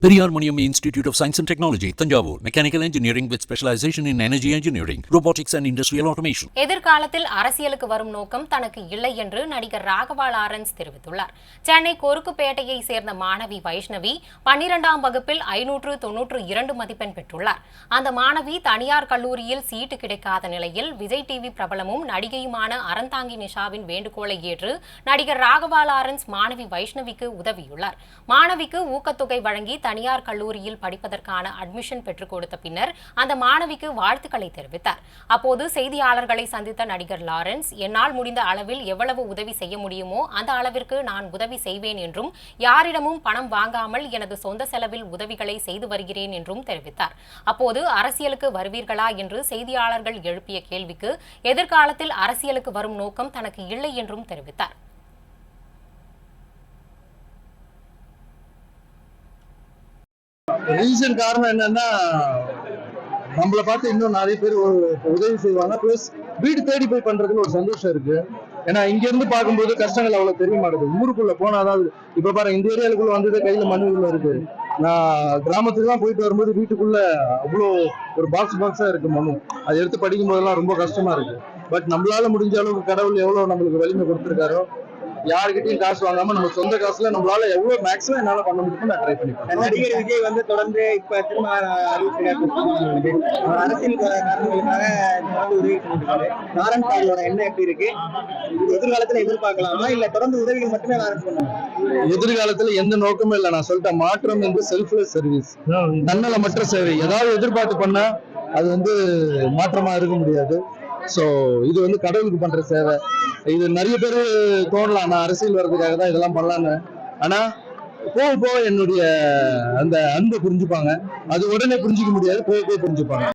Periyar Maniam Institute of Science and Technology, Tanjavur. Mechanical Engineering with specialization in energy engineering, robotics and industrial automation. எதிர்காலத்தில் அரசியலுக்கு வரும் நோக்கம் தனக்கு இல்லை என்று நடிகர் ராகவா லாரன்ஸ் தெரிவித்துள்ளார். சென்னை கொருக்குப்பேட்டையை சேர்ந்த மாணவி வைஷ்ணவி 12ஆம் வகுப்பில் 592 மதிப்பெண் பெற்றுள்ளார். அந்த மாணவி தனியார் கல்லூரியில் சீட்டு கிடைக்காத நிலையில் விஜய் டிவி பிரபலமும் நடிகையுமான அறந்தாங்கி நிஷாவின் வேண்டுகோளை ஏற்று நடிகர் ராகவா லாரன்ஸ் மாணவி வைஷ்ணவிக்கு உதவியுள்ளார். மாணவிக்கு ஊக்கத்தொகை வழங்கி தனியார் கல்லூரியில் படிப்பதற்கான அட்மிஷன் பெற்றுக் கொடுத்த பின்னர் அந்த மாணவிக்கு வாழ்த்துக்களை தெரிவித்தார். அப்போது செய்தியாளர்களை சந்தித்த நடிகர் லாரன்ஸ், என்னால் முடிந்த அளவில் எவ்வளவு உதவி செய்ய முடியுமோ அந்த அளவிற்கு நான் உதவி செய்வேன் என்றும், யாரிடமும் பணம் வாங்காமல் எனது சொந்த செலவில் உதவிகளை செய்து வருகிறேன் என்றும் தெரிவித்தார். அப்போது அரசியலுக்கு வருவீர்களா என்று செய்தியாளர்கள் எழுப்பிய கேள்விக்கு எதிர்காலத்தில் அரசியலுக்கு வரும் நோக்கம் தனக்கு இல்லை என்றும் தெரிவித்தார். ரீசன் காரணம் என்னன்னா, நம்மளை பார்த்து இன்னும் நிறைய பேர் உதவி செய்வாங்க. பிளஸ் வீடு தேடி போய் பண்றதுன்னு ஒரு சந்தோஷம் இருக்கு. ஏன்னா இங்க இருந்து பார்க்கும்போது கஷ்டங்கள் அவ்வளவு தெரிய மாட்டேங்குது. ஊருக்குள்ள போனா அதாவது இப்ப பாரு, இந்த ஏரியாவுக்குள்ள வந்தது கையில மண்ணுக்குள்ள இருக்கு. நான் கிராமத்துக்கு தான் போயிட்டு வரும்போது வீட்டுக்குள்ள அவ்வளோ ஒரு பாக்ஸா இருக்கு மண்ணு. அதை எடுத்து படிக்கும் போதெல்லாம் ரொம்ப கஷ்டமா இருக்கு. பட் நம்மளால முடிஞ்ச அளவுக்கு கடவுள் எவ்வளவு நம்மளுக்கு வலிமை கொடுத்திருக்காரோ, யாருக்கிட்டையும் காசு வாங்காம நம்ம சொந்த காசுல நம்மளால எவ்வளவு மேக்ஸிமம் என்னால பண்ண முடியுமோ நான் ட்ரை பண்ணிப்பேன். நடிகர் விஜய் வந்து தொடர்ந்து இப்ப திரும்ப அரசியல் காரணங்களுக்காக உதவி பண்ணிருக்காரு. லாரன்ஸ் அவர்களோட எண்ணம் எப்படி இருக்கு? எதிர்காலத்துல எதிர்பார்க்கலாமா இல்ல தொடர்ந்து உதவிகள் மட்டுமே லாரன்ஸ் பண்ணுவாங்க? எதிர்காலத்துல எந்த நோக்கமும் இல்லை. நான் சொல்லிட்டேன், மாற்றம் என்று செல்ஃப்லெஸ் சர்வீஸ், தன்னலமற்ற சேவை. ஏதாவது எதிர்பார்த்து பண்ணா அது வந்து மாற்றமா இருக்க முடியாது. சோ இது வந்து கடவுளுக்கு பண்ற சேவை. இது நிறைய பேர் தோணலாம், நான் அரசியல் வர்றதுக்காக தான் இதெல்லாம் பண்ணலான்னு. ஆனா போக என்னுடைய அந்த அன்பை புரிஞ்சுப்பாங்க. அது உடனே புரிஞ்சுக்க முடியாது, போக புரிஞ்சுப்பாங்க.